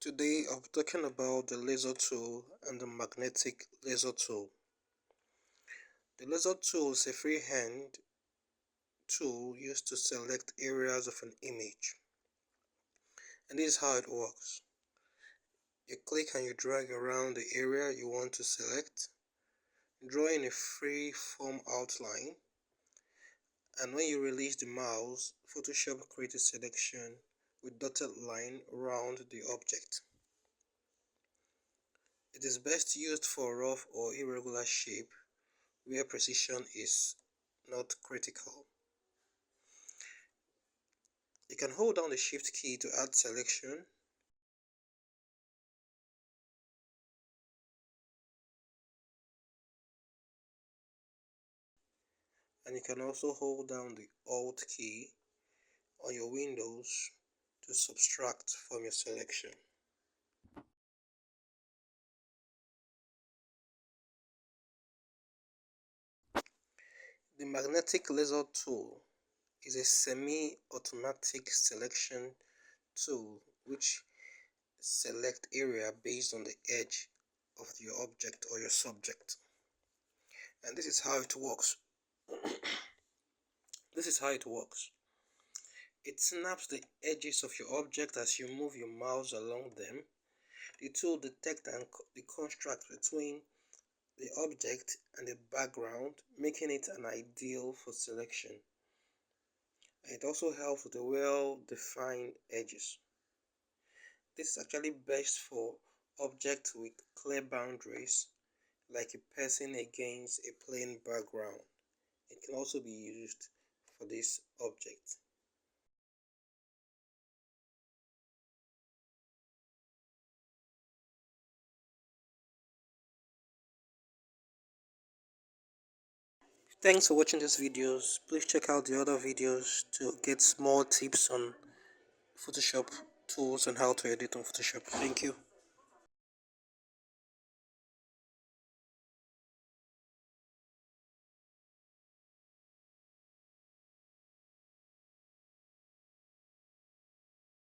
Today I'll be talking about the laser tool and the magnetic laser tool. The laser tool is a freehand tool used to select areas of an image. And this is how it works. You click and you drag around the area you want to select, drawing a free form outline. And when you release the mouse, Photoshop creates a selection with dotted line around the object. It is best used for rough or irregular shape where precision is not critical. You can hold down the Shift key to add selection, and you can also hold down the Alt key on your Windows to subtract from your selection. The magnetic laser tool is a semi-automatic selection tool which select area based on the edge of your object or your subject. And this is how it works. This is how it works. It snaps the edges of your object as you move your mouse along them. The tool detects the contrast between the object and the background, making it an ideal for selection. It also helps with the well-defined edges. This is actually best for objects with clear boundaries, like a person against a plain background. It can also be used for this object. Thanks for watching these videos. Please check out the other videos to get more tips on Photoshop tools and how to edit on Photoshop. Thank you.